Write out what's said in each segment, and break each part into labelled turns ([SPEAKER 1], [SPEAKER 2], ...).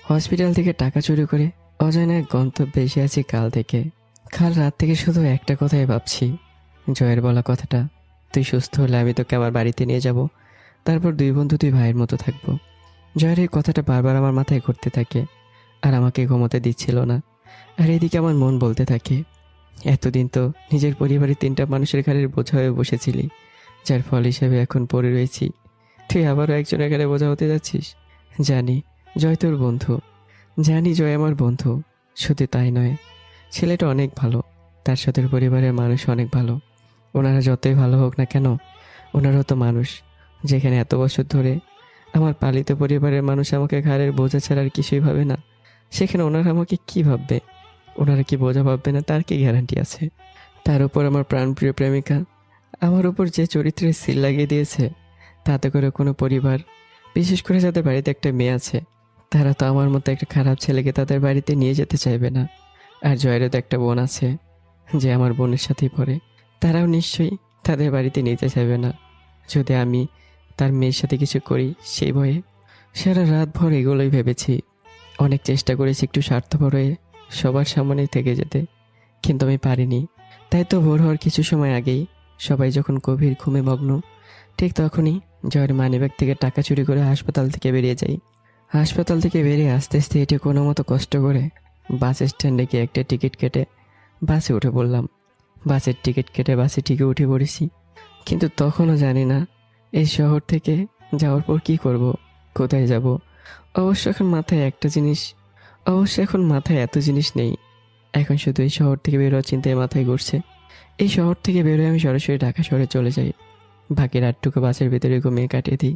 [SPEAKER 1] Hospital থেকে টাকা চুরি করে অজানা এক গন্তব্যে এসে আছি কাল থেকে। কাল রাত থেকে শুধু একটা কথাই ভাবছি, জয়ের বলা কথাটা, তুই সুস্থ হলে আমি তোকে আমার বাড়িতে নিয়ে যাব, তারপর দুই বন্ধু দুই ভাইয়ের মতো থাকবো। জয়ের এই কথাটা বারবার আমার মাথায় ঘুরতে থাকে আর আমাকে ঘুমোতে দিচ্ছিল না। আর এদিকে আমার মন বলতে থাকে, এতদিন তো নিজের পরিবারের 3টা মানুষের ঘাড়ের বোঝা হয়ে বসেছিলি, যার ফল হিসেবে এখন পড়ে রয়েছি। তুই আবারও একজনের ঘাড়ে বোঝা হতে যাচ্ছিস। জানি জয় তোর বন্ধু, জানি জয় আমার বন্ধু, শুধু তাই নয়, ছেলেটা অনেক ভালো, তার সাথে পরিবারের মানুষ অনেক ভালো। ওনারা যতই ভালো হোক না কেন, ওনারাও তো মানুষ। যেখানে এত বছর ধরে আমার পালিত পরিবারের মানুষ আমাকে ঘাড়ের বোঝা ছাড়া আর কিছুই ভাবে না, সেখানে ওনারা আমাকে কি ভাববে? ওনারা কি বোঝা ভাববে না তার কি গ্যারান্টি আছে? তার উপর আমার প্রাণপ্রিয় প্রেমিকা আমার উপর যে চরিত্রের সিল লাগিয়ে দিয়েছে, তাতে করে কোনো পরিবার, বিশেষ করে যাদের বাড়িতে একটা মেয়ে আছে, তারা তো আমার মতো একটা খারাপ ছেলেকে তাদের বাড়িতে নিয়ে যেতে চাইবে না। আর জয়েরও তো একটা বোন আছে যে আমার বোনের সাথেই পড়ে, তারাও নিশ্চয়ই তাদের বাড়িতে নিতে চাইবে না যদি আমি তার মেয়ের সাথে কিছু করি সেই ভয়ে। সারা রাত ভর এগুলোই ভেবেছি, অনেক চেষ্টা করেছি একটু স্বার্থপর হয়ে সবার সামনে থেকে যেতে, কিন্তু আমি পারিনি। তাই তো ভোর হওয়ার কিছু সময় আগেই সবাই যখন গভীর ঘুমে মগ্ন, ঠিক তখনই জয়ের মানিব্যাগ থেকে টাকা চুরি করে হাসপাতাল থেকে বেরিয়ে যাই। হাসপাতাল থেকে বেরিয়ে আস্তে আস্তে হেঁটে কোনো মতো কষ্ট করে বাস স্ট্যান্ডে গিয়ে একটা টিকিট কেটে বাসে উঠে পড়লাম। বাসের টিকিট কেটে বাসে ঠিকই উঠে পড়েছি, কিন্তু তখনও জানি না এই শহর থেকে যাওয়ার পর কি করব, কোথায় যাব। অবশ্য এখন মাথায় এত জিনিস নেই। এখন শুধু এই শহর থেকে বেরোয়ার চিন্তায় মাথায় ঘুরছে। এই শহর থেকে বেরোয় আমি সরাসরি ঢাকা শহরে চলে যাই। বাকি রাতটুকু বাসের ভিতরে ঘুমিয়ে কাটিয়ে দিই।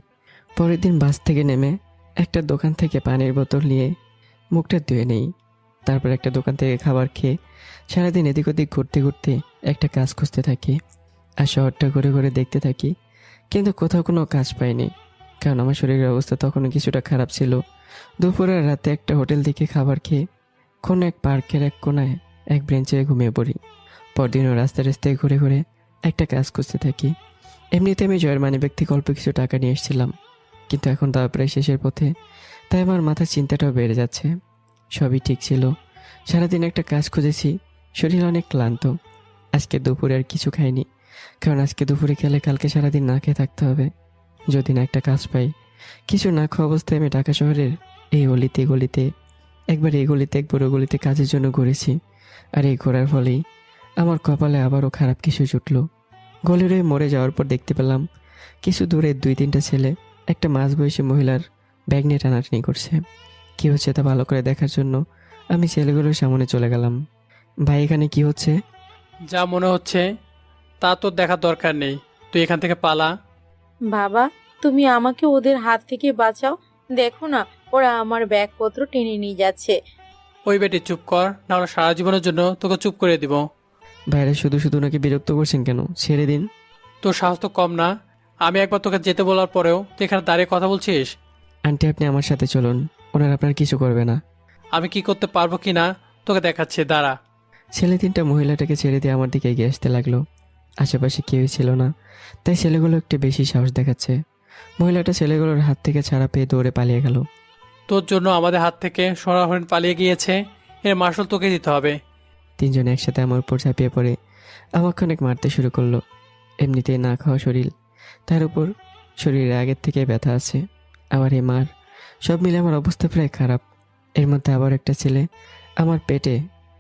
[SPEAKER 1] পরের দিন বাস থেকে নেমে একটা দোকান থেকে পানির বোতল নিয়ে মুখটা ধুয়ে নেই। তারপর একটা দোকান থেকে খাবার খেয়ে সারাদিন এদিক ওদিক ঘুরতে ঘুরতে একটা কাজ খুঁজতে থাকি আর শহরটা ঘুরে ঘুরে দেখতে থাকি, কিন্তু কোথাও কোনো কাজ পাইনি, কারণ আমার শরীরের অবস্থা তখনও কিছুটা খারাপ ছিল। দুপুরের রাতে একটা হোটেল থেকে খাবার খেয়ে কোনো এক পার্কের এক কোনায় এক বেঞ্চে ঘুমিয়ে পড়ি। পরদিনও রাস্তায় রাস্তায় ঘুরে ঘুরে একটা কাজ খুঁজতে থাকি। এমনিতে আমি জয়ের মানিব্যাগ থেকে অল্প কিছু টাকা নিয়ে এসেছিলাম, কিন্তু এখন তা প্রায় শেষের পথে, তাই আমার মাথার চিন্তাটাও বেড়ে যাচ্ছে। সবই ঠিক ছিল, সারাদিন একটা কাজ খুঁজেছি, শরীর অনেক ক্লান্ত। আজকে দুপুরে আর কিছু খাইনি, কারণ আজকে দুপুরে খেলে কালকে সারাদিন না খেয়ে থাকতে হবে। যদি না একটা কাজ পাই, কিছু না খাওয়া অবস্থায় আমি ঢাকা শহরের এই গলিতে গলিতে, একবার এই গলিতে একবার ওই গলিতে কাজের জন্য ঘুরেছি। আর এই ঘোরার ফলেই আমার কপালে আবারও খারাপ কিছু জুটল। গলির ওই মরে যাওয়ার পর দেখতে পেলাম কিছু দূরে 2-3টা ছেলে একটা মাঝবয়সী মহিলার ব্যাগ নিয়ে টানাটানি করছে। কি হচ্ছে তা ভালো করে দেখার জন্য আমি ছেলেগুলোর সামনে চলে গেলাম। ভাই, এখানে কি হচ্ছে?
[SPEAKER 2] যা মনে হচ্ছে তা তোর দেখার দরকার নেই, তুই এখান থেকে পালা।
[SPEAKER 3] বাবা, তুমি আমাকে ওদের হাত থেকে বাঁচাও। দেখো না, ওরা আমার ব্যাগপত্র টেনে নিয়ে যাচ্ছে।
[SPEAKER 2] ওই বেটি চুপ কর, না হলে সারা জীবনের জন্য তোকে চুপ করে দিব।
[SPEAKER 1] বাইরে শুধু শুধু নাকি বিরক্ত করছেন কেন? ছেড়ে দিন।
[SPEAKER 2] তোর সাহস তো কম না, আমি একবার তোকে যেতে বলার পরেও তুই এখানে দাঁড়িয়ে কথা বলছিস।
[SPEAKER 1] আন্টি, আপনি আমার সাথে চলুন, ওনারা আপনার কিছু করবে না।
[SPEAKER 2] আমি কি করতে পারবো কি না তোকে দেখাচ্ছি, দাঁড়া।
[SPEAKER 1] ছেলে 3টা মহিলাটাকে ছেড়ে দিয়ে আমার দিকে এগিয়ে আসতে লাগলো। আশেপাশে কেউই ছিল না, তাই ছেলেগুলো একটু বেশি সাহস দেখাচ্ছে। মহিলাটা ছেলেগুলোর হাত থেকে ছাড়া পেয়ে দৌড়ে পালিয়ে গেল।
[SPEAKER 2] তোর জন্য আমাদের হাত থেকে সোনা হরিণ পালিয়ে গিয়েছে, এর মার্শাল তোকে দিতে হবে।
[SPEAKER 1] 3জনে একসাথে আমার উপর ঝাঁপিয়ে পড়ে আমাকে অনেক মারতে শুরু করলো। এমনিতেই না খাওয়া শরীর, তার উপর শরীরে আগের থেকে ব্যথা আছে, আবার এই মার, সব মিলে আমার অবস্থা প্রায় খারাপ। এর মধ্যে আবার একটা ছেলে আমার পেটে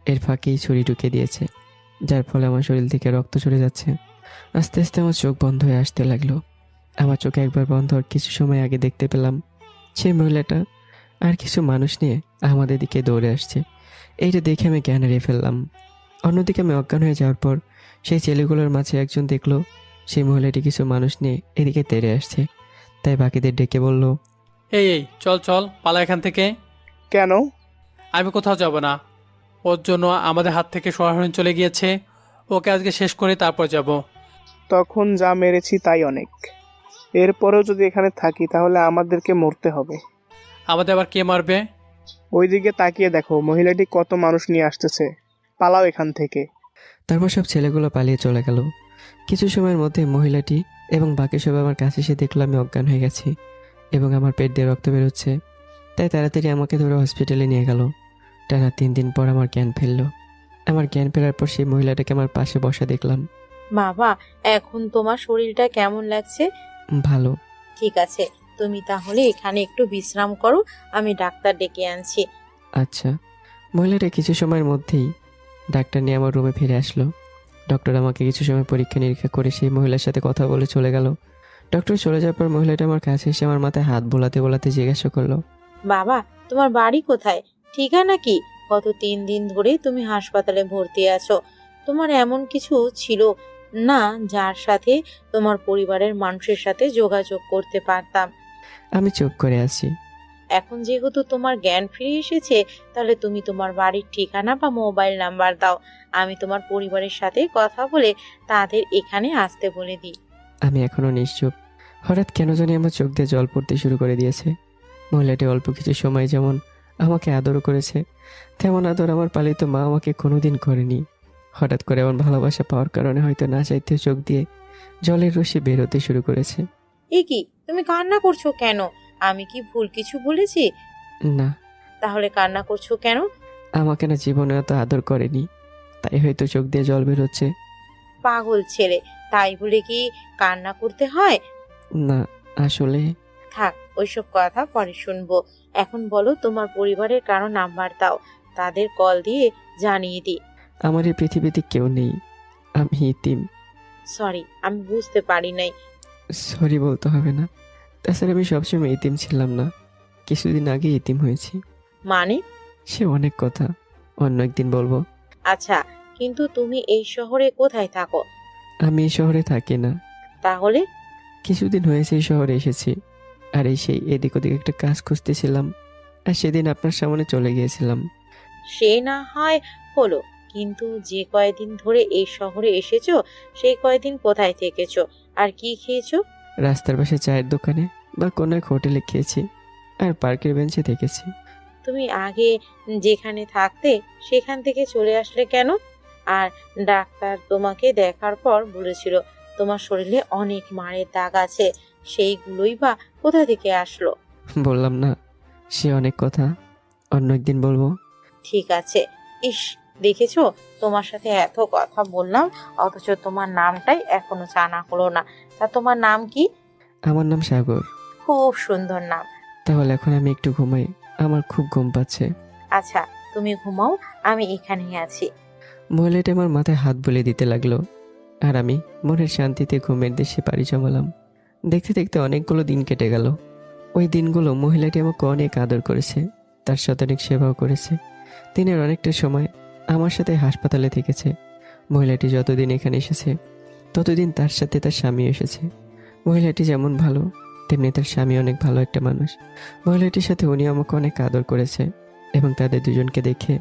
[SPEAKER 1] এর ফাঁকেই ছুরি ঢুকিয়ে দিয়েছে, যার ফলে আমার শরীর থেকে রক্ত চলে যাচ্ছে। আস্তে আস্তে আমার চোখ বন্ধ হয়ে আসতে লাগলো। আমার চোখে একবার বন্ধ হওয়ার কিছু সময় আগে দেখতে পেলাম সেই মহিলাটা আর কিছু মানুষ নিয়ে আমাদের দিকে দৌড়ে আসছে। এইটা দেখে আমি জ্ঞান হারিয়ে ফেললাম। অন্যদিকে আমি অজ্ঞান হয়ে যাওয়ার পর সেই ছেলেগুলোর মাঝে একজন দেখলো সেই মহিলাটি কিছু মানুষ নিয়ে এদিকে তেড়ে আসছে, তাই বাকিদের ডেকে বলল,
[SPEAKER 2] এই এই চল চল পালা এখান থেকে।
[SPEAKER 4] কেন?
[SPEAKER 2] আমি কোথাও যাব না, ওর জন্য আমাদের হাত থেকে সোনা হরিণ চলে গিয়েছে, ওকে আজকে শেষ করে তারপর যাব।
[SPEAKER 4] তখন যা মেরেছি তাই অনেক। এরপরেও যদি এখানে থাকি তাহলে আমাদেরকে মরতে হবে।
[SPEAKER 2] আমাদের আবার কে মারবে?
[SPEAKER 4] ওইদিকে তাকিয়ে দেখো, মহিলাটি কত মানুষ নিয়ে আসতেছে। পালাও এখান থেকে।
[SPEAKER 1] তারপর সব ছেলেগুলো পালিয়ে চলে গেল। কিছু সময়ের মধ্যে মহিলাটি এবং বাকি সব আমার কাছে এসে দেখলো আমি অজ্ঞান হয়ে গেছি এবং আমার পেট দিয়ে রক্ত বেরোচ্ছে। তাই তাড়াতাড়ি আমাকে ধরে হসপিটালে নিয়ে গেল। টানা 3 দিন পর আমার জ্ঞান ফিরল। আমার জ্ঞান ফেরার পর সেই মহিলাটাকে আমার পাশে বসা দেখলাম।
[SPEAKER 3] বাবা, এখন তোমার শরীরটা কেমন লাগছে?
[SPEAKER 1] ভালো।
[SPEAKER 3] ঠিক আছে, তুমি তাহলে এখানে একটু বিশ্রাম করো, আমি ডাক্তার ডেকে আনছি।
[SPEAKER 1] আচ্ছা। মহিলাটা কিছু সময়ের মধ্যেই ডাক্তার নিয়ে আমার রুমে ফিরে আসলো। ডক্টর আমাকে কিছু সময় পরীক্ষা নিরীক্ষা করে সেই মহিলার সাথে কথা বলে চলে গেল। ডক্টর চলে যাওয়ার পর মহিলাটা আমার কাছে এসে আমার মাথায় হাত বোলাতে বোলাতে জিজ্ঞাসা করলো,
[SPEAKER 3] বাবা, তোমার বাড়ি কোথায়? ঠিকানা কি? গত 3 দিন ধরে তুমি হাসপাতালে ভর্তি আছো। তোমার এমন কিছু ছিল না যার সাথে তোমার পরিবারের মানুষের সাথে যোগাযোগ করতে পারতাম?
[SPEAKER 1] আমি চুপ করে আছি।
[SPEAKER 3] এখন যেহেতু তোমার জ্ঞান ফিরে এসেছে, তাহলে তুমি তোমার বাড়ির ঠিকানা বা মোবাইল নাম্বার দাও। আমি তোমার পরিবারের সাথে কথা বলে তাদের এখানে আসতে বলে দিই।
[SPEAKER 1] আমি এখনো নিশ্চুপ। হঠাৎ কেন জানি আমার চোখ দিয়ে জল পড়তে শুরু করে দিয়েছে। মহিলাটি অল্প কিছু সময় যেমন আমাকে আদর করেছে, তেমন আদর আমার পালিত মা আমাকে কোনোদিন করেনি। হঠাৎ করে এমন ভালোবাসা পাওয়ার কারণে হয়তো না চাইতে চোখ দিয়ে জলের রশ্মি বের হতে শুরু করেছে।
[SPEAKER 3] এ কি, তুমি কান্না করছো কেন? আমি কি ভুল কিছু বলেছি?
[SPEAKER 1] না,
[SPEAKER 3] তাহলে কান্না করছো কেন?
[SPEAKER 1] আমাকে না জীবনে এত আদর করেনি, তাই হয়তো চোখ দিয়ে জল বের হচ্ছে।
[SPEAKER 3] পাগল ছেলে, তাই বলে কি কান্না করতে হয়?
[SPEAKER 1] না, আসলে
[SPEAKER 3] থাক, ওইসব কথা পরে শুনবো। এখন বলো, তোমার পরিবারের কারো নাম্বার দাও, তাদের কল দিয়ে জানিয়ে দিই।
[SPEAKER 1] আমার এই পৃথিবীতে কেউ নেই, আমি ইতিম।
[SPEAKER 3] সরি, আমি বুঝতে পারি নাই।
[SPEAKER 1] সরি বলতে হবে না, তাছাড়া আমি সবসময় ইতিম ছিলাম না, কিছুদিন আগে ইতিম হয়েছি।
[SPEAKER 3] মানে?
[SPEAKER 1] সে অনেক কথা, অন্য একদিন বলবো।
[SPEAKER 3] আচ্ছা, কিন্তু তুমি এই শহরে কোথায় থাকো?
[SPEAKER 1] আমি এই শহরে থাকি না,
[SPEAKER 3] তাহলে?
[SPEAKER 1] কিছুদিন হয়েছে এই শহরে এসেছি। আর এই সেই এদিক ওদিক একটা কাজ খুঁজতেছিলাম, আর সেদিন আপনার সামনে চলে গিয়েছিলাম।
[SPEAKER 3] সে না হয় হলো, কিন্তু যে কয়দিন ধরে এই শহরে এসেছো, সেই কয়দিন কোথায় থেকেছো আর কি খেয়েছো?
[SPEAKER 1] রাস্তার পাশে চায়ের দোকানে বা কোনো এক হোটেলে খেয়েছি, আর পার্কের বেঞ্চে থেকেছি।
[SPEAKER 3] তুমি আগে যেখানে থাকতে সেখান থেকে চলে আসলে কেন? আর ডাক্তার তোমাকে দেখার পর বলেছিল তোমার শরীরে অনেক মারের দাগ আছে, সেইগুলোই বা কোথা থেকে আসলো?
[SPEAKER 1] বললাম না, সে অনেক কথা, অন্য একদিন বলবো।
[SPEAKER 3] ঠিক আছে। ইস, দেখেছো, তোমার সাথে এত কথা বললাম অথচ তোমার নামটাই এখনো জানা হলো না। তা তোমার নাম কি?
[SPEAKER 1] আমার নাম সাগর।
[SPEAKER 3] খুব সুন্দর নাম।
[SPEAKER 1] তাহলে এখন আমি একটু ঘুমাই, আমার খুব ঘুম পাচ্ছে।
[SPEAKER 3] আচ্ছা, তুমি ঘুমাও, আমি এখানেই আছি।
[SPEAKER 1] মহিলাটি আমার মাথায় হাত বুলিয়ে দিতে লাগলো, আর আমি মনের শান্তিতে ঘুমের দেশে পাড়ি জমালাম। দেখতে দেখতে অনেকগুলো দিন কেটে গেল। ওই দিনগুলো মহিলাটি আমাকে অনেক আদর করেছে, তার সাথে অনেক সেবাও করেছে। দিনের অনেকটা সময় আমার সাথে হাসপাতালে থেকেছে। মহিলাটি যতদিন এখানে এসেছে ততদিন তার সাথে তার স্বামী এসেছে। মহিলাটি যেমন ভালো, তেমনি তার স্বামী অনেক ভালো একটা মানুষ। মহিলাটির সাথে উনি আমাকে অনেক আদর করেছে, এবং তাদের দুজনকে দেখে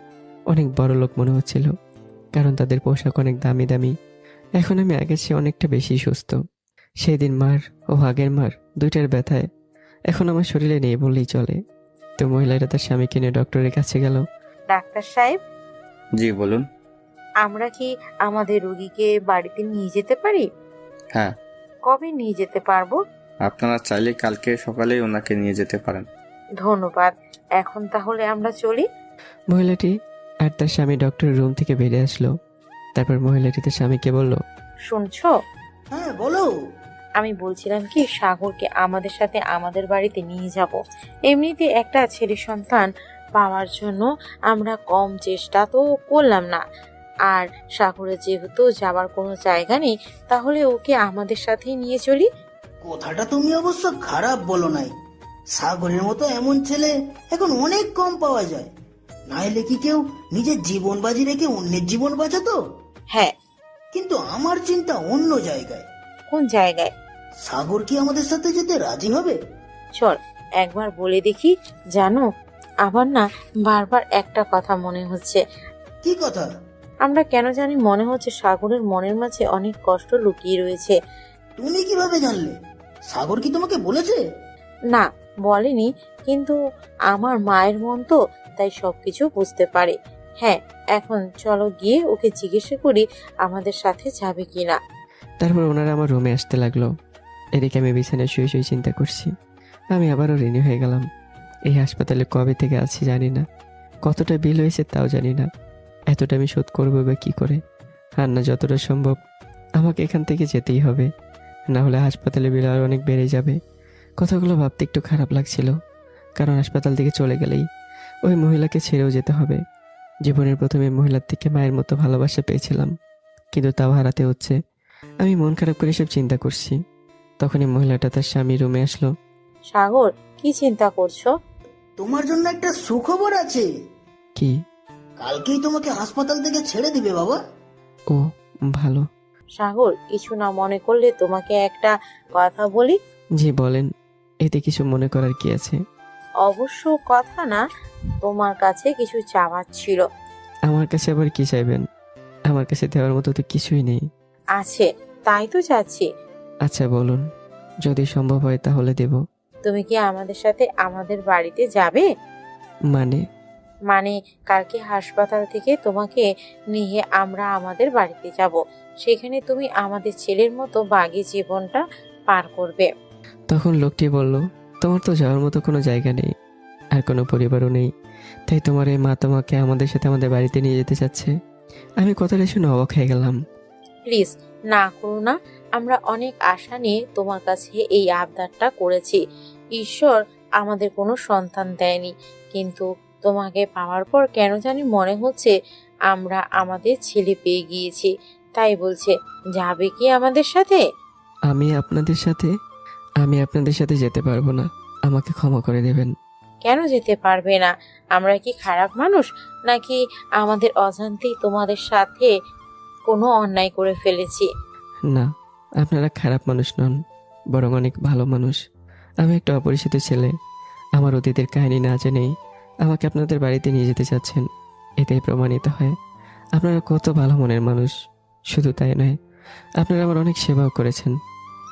[SPEAKER 1] অনেক বড় লোক মনে হচ্ছিল, কারণ তাদের পোশাক অনেক দামি দামি। এখন আমি আগের চেয়ে অনেকটা বেশি সুস্থ। সেই দিন মার ও আগের মার দুইটার ব্যথায় এখন আমার শরীরে নেই বললেই চলে। তো মহিলাটা তার স্বামীকে নিয়ে ডক্টরের কাছে গেল।
[SPEAKER 3] ডাক্তার সাহেব,
[SPEAKER 5] জি বলুন।
[SPEAKER 3] আমরা কি আমাদের রোগীকে বাড়িতে নিয়ে যেতে পারি?
[SPEAKER 5] হ্যাঁ,
[SPEAKER 3] কবে নিয়ে যেতে পারবো?
[SPEAKER 5] আপনারা চাইলে কালকে সকালেই ওনাকে নিয়ে যেতে পারেন।
[SPEAKER 3] ধন্যবাদ। এখন তাহলে আমরা চলি।
[SPEAKER 1] মহিলাটি আর তার স্বামী ডক্টরের রুম থেকে বেরিয়ে আসলো। তারপর মহিলাটি তার স্বামীকে বলল,
[SPEAKER 3] শুনছো?
[SPEAKER 6] হ্যাঁ বলো।
[SPEAKER 3] আমি বলছিলাম কি, সাগরকে আমাদের সাথে আমাদের বাড়িতে নিয়ে যাব। এমনিতে একটা ছেলে সন্তান পাওয়ার জন্য আমরা কম চেষ্টা তো করলাম না। আর সাগরের যেহেতু যাবার কোনো জায়গা নেই, তাহলে ওকে আমাদের সাথেই নিয়ে চলি।
[SPEAKER 6] কথাটা তুমি অবশ্য খারাপ বলো নাই। সাগরের মতো এমন ছেলে এখন অনেক কম পাওয়া যায়। নাইলে কি কেউ নিজের জীবন বাজি রেখে অন্যের জীবন বাঁচাতো?
[SPEAKER 3] হ্যাঁ।
[SPEAKER 6] কিন্তু আমার চিন্তা অন্য জায়গায়।
[SPEAKER 3] কোন জায়গায়?
[SPEAKER 6] সাগর কি আমাদের সাথে যেতে রাজি হবে?
[SPEAKER 3] চল একবার বলে দেখি। জানো, আবার না বারবার একটা কথা মনে হচ্ছে।
[SPEAKER 6] কি কথা?
[SPEAKER 3] আমরা কেন জানি মনে হচ্ছে সাগরের মনের মাঝে অনেক কষ্ট লুকিয়ে রয়েছে।
[SPEAKER 6] তুমি কিভাবে জানলে? সাগর কি তোমাকে বলেছে?
[SPEAKER 3] না, বলেনি, কিন্তু আমার মায়ের মন তো, তাই সবকিছু বুঝতে পারে। হ্যাঁ, এখন চলো গিয়ে ওকে জিজ্ঞেস করি আমাদের সাথে যাবে কিনা।
[SPEAKER 1] তারপর ওনারা আমার রুমে আসতে লাগলো। এদিকে আমি বিছানায় শুয়ে শুয়ে চিন্তা করছি। আমি আবারও ঋণী হয়ে গেলাম। এই হাসপাতালে কবে থেকে আছি জানি না, কতটা বিল হয়েছে তাও জানি না, এতটা আমি শোধ করবো বা কী করে। আর না, যতটা সম্ভব আমাকে এখান থেকে যেতেই হবে, না হলে হাসপাতালে বিল আর অনেক বেড়ে যাবে। কথাগুলো ভাবতে একটু খারাপ লাগছিল, কারণ হাসপাতাল থেকে চলে গেলেই ওই মহিলাকে ছেড়েও যেতে হবে। জীবনের প্রথমে মহিলার থেকে মায়ের মতো ভালোবাসা পেয়েছিলাম, কিন্তু তাও হারাতে হচ্ছে। আমি মন খারাপ করে সব চিন্তা করছি, তখনই মহিলাটা তার স্বামী রুমে আসলো।
[SPEAKER 3] সাগর, কি চিন্তা করছো?
[SPEAKER 6] তোমার জন্য একটা সুখবর আছে।
[SPEAKER 1] কি?
[SPEAKER 6] কালকেই তোমাকে হাসপাতাল থেকে ছেড়ে দিবে বাবা।
[SPEAKER 1] ও, ভালো।
[SPEAKER 3] সাগর, কিছু না মনে করলে তোমাকে একটা কথা বলি।
[SPEAKER 1] জি বলেন, এতে কিছু মনে করার কি আছে?
[SPEAKER 3] অবশ্য কথা না, তোমার কাছে কিছু চাওয়ার ছিল।
[SPEAKER 1] আমার কাছে আবার কি চাইবেন? আমার কাছে দেওয়ার মতো তো কিছুই নেই।
[SPEAKER 3] আছে, তাই তো চাচ্ছি।
[SPEAKER 1] আচ্ছা বলুন, যদি সম্ভব হয় তাহলে দেব।
[SPEAKER 3] তুমি কি আমাদের সাথে আমাদের বাড়িতে যাবে?
[SPEAKER 1] মানে?
[SPEAKER 3] মানে কালকে হাসপাতাল থেকে তোমাকে নিয়ে আমরা আমাদের বাড়িতে যাব। সেখানে তুমি আমাদের ছেলের মতো বাকি জীবনটা পার করবে।
[SPEAKER 1] তখন লোকটি বলল, তোমার তো যাওয়ার মতো কোনো জায়গা নেই, আর কোনো পরিবারও নেই, তাই তোমার এই মা তোমাকে আমাদের সাথে আমাদের বাড়িতে নিয়ে যেতে চাচ্ছে। আমি কথাটা শুনে অবাক হয়ে গেলাম।
[SPEAKER 3] প্লিজ না করো না, আমরা অনেক আশা নিয়ে তোমার কাছে এই আবদারটা করেছি। ঈশ্বর আমাদের কোনো সন্তান দেয়নি, কিন্তু তোমাকে পাওয়ার পর কেন জানি মনে হচ্ছে আমরা আমাদের ছেলে পেয়ে গিয়েছি। তাই বলছে, যাবে কি আমাদের সাথে?
[SPEAKER 1] আমি আপনাদের সাথে যেতে পারবো না, আমাকে ক্ষমা করে দেবেন।
[SPEAKER 3] কেন যেতে পারবে না? আমরা কি খারাপ মানুষ, নাকি আমাদের অজান্তেই তোমাদের সাথে কোনো অন্যায় করে ফেলেছি?
[SPEAKER 1] না, আপনারা খারাপ মানুষ নন, বরং অনেক ভালো মানুষ। আমি একটা অপরিচিত ছেলে, আমার অতীতের কাহিনী না জেনেই আমাকে আপনাদের বাড়িতে নিয়ে যেতে চাচ্ছেন। এটাই প্রমাণিত হয় আপনারা কত ভালো মনের মানুষ। শুধু তাই নয়, আপনারা আমার অনেক সেবাও করেছেন।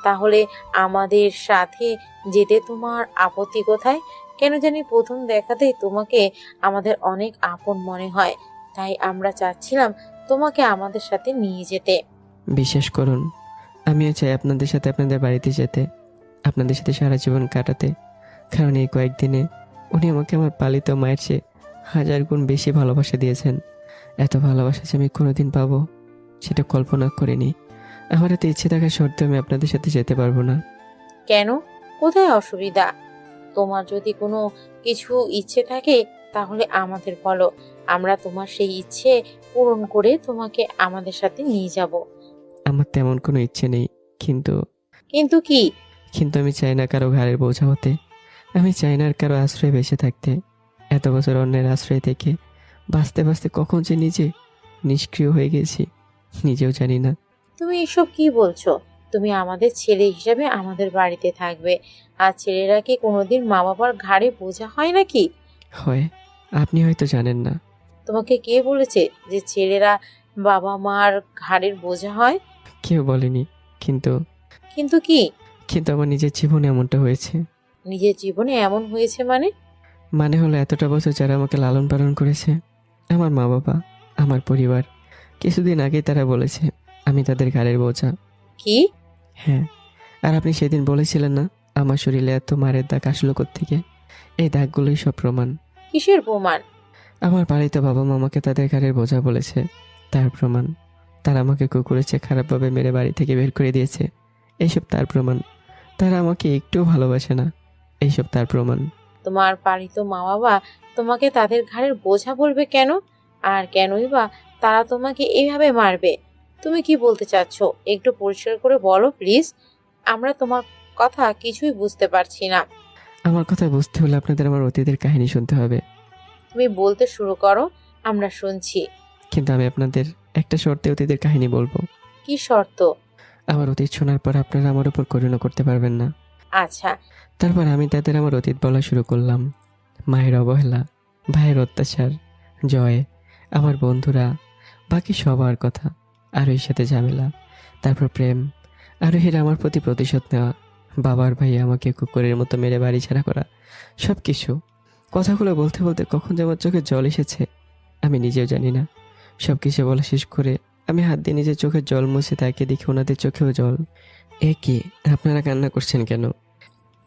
[SPEAKER 3] তাহলে আমাদের সাথে যেতে তোমার আপত্তি কোথায়? কেন জানি প্রথম দেখাতেই তোমাকে আমাদের অনেক আপন মনে হয়, তাই আমরা চাচ্ছিলাম তোমাকে আমাদের সাথে নিয়ে যেতে।
[SPEAKER 1] বিশ্বাস করুন, আমিও চাই আপনাদের সাথে আপনাদের বাড়িতে যেতে, আপনাদের সাথে সারা জীবন কাটাতে। কারণ এই কয়েকদিনে উনি আমাকে আমার পালিত মায়ের চেয়ে 1000 গুণ বেশি ভালোবাসা দিয়েছেন। এত ভালোবাসা যে আমি কোনোদিন পাবো সেটা কল্পনা করিনি। আমার এত ইচ্ছে থাকা সত্ত্বেও আমি আপনাদের সাথে যেতে পারবো না।
[SPEAKER 3] কেন? কোথায় অসুবিধা? তোমার যদি কোনো কিছু ইচ্ছে থাকে তাহলে আমাদের বলো, আমরা তোমার সেই ইচ্ছে পূরণ করে তোমাকে আমাদের সাথে নিয়ে যাব।
[SPEAKER 1] আমার তেমন কোনো ইচ্ছে নেই, কিন্তু
[SPEAKER 3] কিন্তু কি?
[SPEAKER 1] আমি চাই না কারো ঘাড়ের বোঝা হতে। আমি চাই না আর কারো আশ্রয়ে বেঁচে থাকতে। এত বছর অন্যের আশ্রয় থেকে বাঁচতে বাঁচতে কখন যে নিজে নিষ্ক্রিয় হয়ে গেছি নিজেও জানি না।
[SPEAKER 3] তুমি এসব কি বলছো? তুমি আমাদের ছেলে হিসাবে আমাদের বাড়িতে থাকবে। আর ছেলেরা কি কোনোদিন মা বাবার ঘাড়ে বোঝা হয় নাকি?
[SPEAKER 1] হয়, আপনি হয়তো জানেন না।
[SPEAKER 3] তোমাকে কে বলেছে যে ছেলেরা বাবা মার ঘাড়ের বোঝা হয়?
[SPEAKER 1] কেউ বলেনি, কিন্তু
[SPEAKER 3] কিন্তু কি?
[SPEAKER 1] আমার নিজের জীবনে এমনটা হয়েছে।
[SPEAKER 3] নিজের জীবনে এমন হয়েছে মানে?
[SPEAKER 1] মানে হলো এতটা বছর যারা আমাকে লালন পালন করেছে, আমার মা বাবা, আমার পরিবার, কিছুদিন আগেই তারা বলেছে আমি তাদের ঘাড়ের বোঝা।
[SPEAKER 3] কি?
[SPEAKER 1] হ্যাঁ, আর আপনি সেদিন বলেছিলেন না আমার শরীরে এত মারের দাগ আসলো কোত্থেকে? এই দাগগুলোই সব প্রমাণ।
[SPEAKER 3] কিসের প্রমাণ?
[SPEAKER 1] আমার পালিত বাবা মা আমাকে তাদের ঘাড়ের বোঝা বলেছে, তার প্রমাণ। তারা আমাকে কুকুরেছে খারাপভাবে মেরে বাড়ি থেকে বের করে দিয়েছে, এইসব তার প্রমাণ। তারা আমাকে একটুও ভালোবাসে না, এইসব তার প্রমাণ।
[SPEAKER 3] তোমার পালিত মা বাবা তোমাকে তাদের ঘাড়ের বোঝা বলবে কেন? আর কেনই বা তারা তোমাকে এইভাবে মারবে? তুমি কি বলতে চাচ্ছ একটু পরিষ্কার করে বলো প্লিজ। আমরা তোমার কথা কিছুই বুঝতে পারছি না।
[SPEAKER 1] আমার কথা বুঝতে হলে আপনাদের আমার অতীতের কাহিনী শুনতে হবে।
[SPEAKER 3] তুমি বলতে শুরু করো, আমরা শুনছি।
[SPEAKER 1] কিন্তু আমি আপনাদের একটা শর্তে অতীতের কাহিনী বলবো।
[SPEAKER 3] কি শর্ত?
[SPEAKER 1] আমার অতীত শোনার পর আপনারা আমার উপর করুণা করতে পারবেন না।
[SPEAKER 3] আচ্ছা।
[SPEAKER 1] তারপর আমি তাদের আমার অতীত বলা শুরু করলাম। মায়ের অবহেলা, ভাইয়ের অত্যাচার, জয়, আমার বন্ধুরা, বাকি সবার কথা, আরোহীর সাথে ঝামেলা, তারপর প্রেম, আরোহীর আমার প্রতি প্রতিশোধ নেওয়া, বাবার ভাই আমাকে কুকুরের মতো মেরে বাড়ি ছাড়া করা, সব কিছু। কথাগুলো বলতে বলতে কখন যে আমার চোখে জল এসেছে আমি নিজেও জানি না। সব কিছু বলা শেষ করে আমি হাত দিয়ে নিজের চোখের জল মুছে তাকে দেখে ওনাদের চোখেও জল। এ কি, আপনারা কান্না করছেন কেন?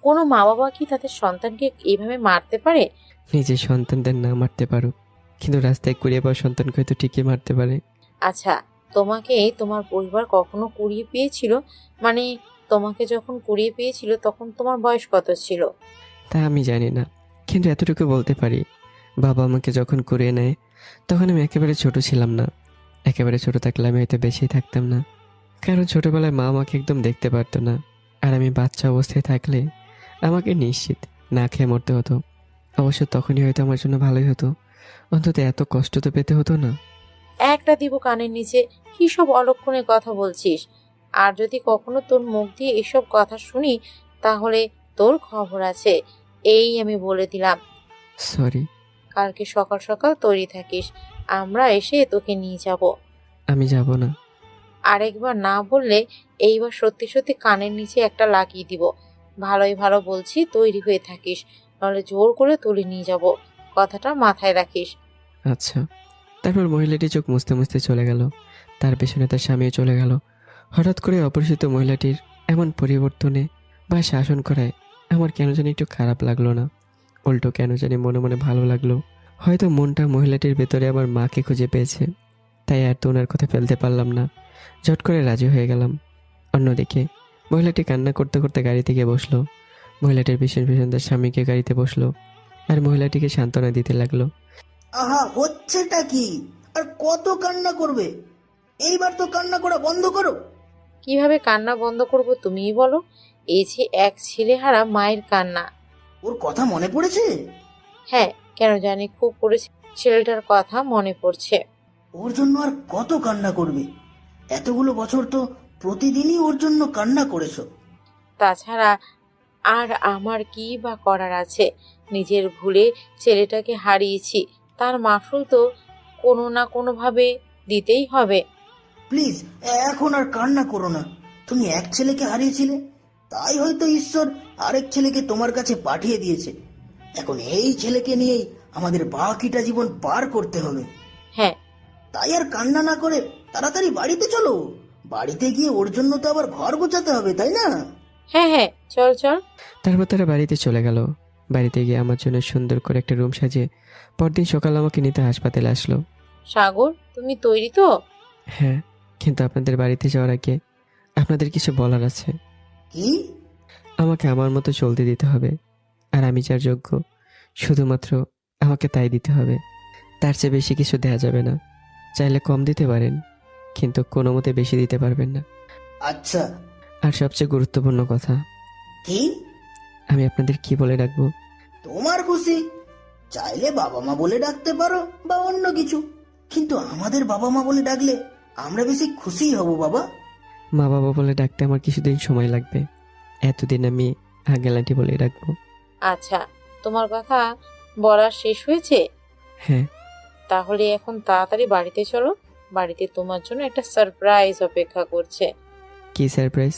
[SPEAKER 3] কোনো মা বাবা কি তাদের সন্তানকে এইভাবে মারতে পারে?
[SPEAKER 1] নিজের সন্তানদের না মারতে পারুক, কিন্তু রাস্তায় কুড়িয়ে পাওয়া সন্তানকে হয়তো ঠিকই মারতে পারে।
[SPEAKER 3] আচ্ছা, তোমাকে তোমার পরিবার কখনো কুড়িয়ে পেয়েছিল? মানে তোমাকে যখন কুড়িয়ে পেয়েছিল তখন তোমার বয়স কত ছিল?
[SPEAKER 1] তা আমি জানি না, কিন্তু এতটুকু বলতে পারি, বাবা আমাকে যখন কুড়িয়ে নেয় তখন আমি একেবারে ছোট ছিলাম না। একেবারে ছোট থাকলে আমি হয়তো বেঁচেই থাকতাম না, কারণ ছোটবেলায় মা আমাকে একদম দেখতে পারতো না। আর আমি বাচ্চা অবস্থায় থাকলে আমাকে নিশ্চিত না খেয়ে মরতে হতো। অবশ্য তখনই হয়তো আমার জন্য ভালোই হতো, অন্তত এত কষ্ট তো পেতে হতো না।
[SPEAKER 3] একটা দিব কানের নিচে। কি সব অলক্ষণে কথা বলছিস? আর যদি কখনো তোর মুখ দিয়ে এসব কথা শুনি তাহলে তোর খবর আছে, এই আমি বলে দিলাম।
[SPEAKER 1] সরি।
[SPEAKER 3] কালকে সকাল সকাল তৈরি থাকিস, আমরা এসে তোকে নিয়ে যাব।
[SPEAKER 1] আমি যাব না।
[SPEAKER 3] আরেকবার না বললে এইবার সত্যি সত্যি কানের নিচে একটা লাগিয়ে দিব। ভালোই ভালো বলছি, তৈরি হয়ে থাকিস, নাহলে জোর করে তুলে নিয়ে যাব। কথাটা মাথায় রাখিস।
[SPEAKER 1] আচ্ছা। তারপর মহিলাটি চোখ মুছতে মুছতে চলে গেল। তার পেছনে তার স্বামীও চলে গেল। হঠাৎ করে অপরিচিত মহিলাটির এমন পরিবর্তনে বা শাসন করায় আমার কেন জানি একটু খারাপ লাগলো না, উল্টো কেন জানি মনে মনে ভালো লাগলো। হয়তো মনটা মহিলাটির ভেতরে আমার মাকে খুঁজে পেয়েছে, তাই আর তো ওনার কথা ফেলতে পারলাম না, ঝট করে রাজি হয়ে গেলাম। অন্যদিকে মহিলাটি কান্না করতে করতে গাড়ি থেকে বসলো। মহিলাটির ভীষণ ভীষণ তার স্বামীকে গাড়িতে বসলো আর মহিলাটিকে সান্ত্বনা দিতে লাগলো।
[SPEAKER 6] আহা, হচ্ছেটা কি? আর কত কান্না করবে? এইবার তো কান্না করা বন্ধ করো।
[SPEAKER 3] কিভাবে কান্না বন্ধ করব তুমিই বলো? এই যে এক ছেলেহারা মায়ের কান্না।
[SPEAKER 6] ওর কথা মনে পড়েছে?
[SPEAKER 3] হ্যাঁ, কেন জানি খুব করেছে, ছেলেটার কথা মনে পড়ছে।
[SPEAKER 6] ওর জন্য আর কত কান্না করবে? এতগুলো বছর তো প্রতিদিনই ওর জন্য কান্না করেছো।
[SPEAKER 3] তাছাড়া আর আমার কি বা করার আছে? নিজের ভুলে ছেলেটাকে হারিয়েছি, তার মাসুল তো কোনো না কোনোভাবে দিতেই হবে।
[SPEAKER 6] প্লিজ, এখন আর কান্না করো না। তুমি এক ছেলেকে হারিয়েছিলে, তাই হয়তো ঈশ্বর আরেক ছেলেকে তোমার কাছে পাঠিয়ে দিয়েছে। এখন এই ছেলেকে নিয়েই আমাদের বাকিটা জীবন পার করতে হবে।
[SPEAKER 3] হ্যাঁ,
[SPEAKER 6] তাই আর কান্না না করে তাড়াতাড়ি বাড়িতে চলো। বাড়িতে গিয়ে ওর জন্য তো আবার ঘর গোছাতে হবে, তাই না?
[SPEAKER 3] হ্যাঁ, হ্যাঁ, চল চল।
[SPEAKER 1] তারপর তারা বাড়িতে চলে গেল। বাড়িতে গিয়ে আমার জন্য সুন্দর করে একটা রুম সাজিয়ে পরদিন সকাল আমাকে নিতে হাসপাতালে আসলো।
[SPEAKER 3] সাগর, তুমি তৈরি তো?
[SPEAKER 1] হ্যাঁ, কিন্তু আপনাদের বাড়িতে যাওয়ার আগে আপনাদের কিছু বলার আছে।
[SPEAKER 6] কি?
[SPEAKER 1] আমাকে আমার মতো চলতে দিতে হবে, আর আমি যার যোগ্য শুধুমাত্র আমাকে তাই দিতে হবে। তার চেয়ে বেশি কিছু দেয়া যাবে না। চাইলে কম দিতে পারেন, কিন্তু কোনো মতে বেশি দিতে পারবেন না।
[SPEAKER 6] আচ্ছা।
[SPEAKER 1] আর সবচেয়ে গুরুত্বপূর্ণ কথা,
[SPEAKER 6] কি?
[SPEAKER 1] আমি আপনাদের কি বলে ডাকবো?
[SPEAKER 6] তোমার খুশি। চাইলে বাবা মা বলে ডাকতে পারো বা অন্য কিছু, কিন্তু আমাদের বাবা মা বলে ডাকলে আমরা বেশি খুশি হব বাবা।
[SPEAKER 1] মা বাবা বলে ডাকতে আমার কিছুদিন সময় লাগবে। এতদিন আমি আঙ্কেল আন্টি বলে ডাকবো।
[SPEAKER 3] আচ্ছা, তোমার কথা বলা শেষ হয়েছে?
[SPEAKER 1] হ্যাঁ।
[SPEAKER 3] তাহলে এখন তাড়াতাড়ি বাড়িতে চলো। বাড়িতে তোমার জন্য একটা সারপ্রাইজ অপেক্ষা করছে।
[SPEAKER 1] কি সারপ্রাইজ?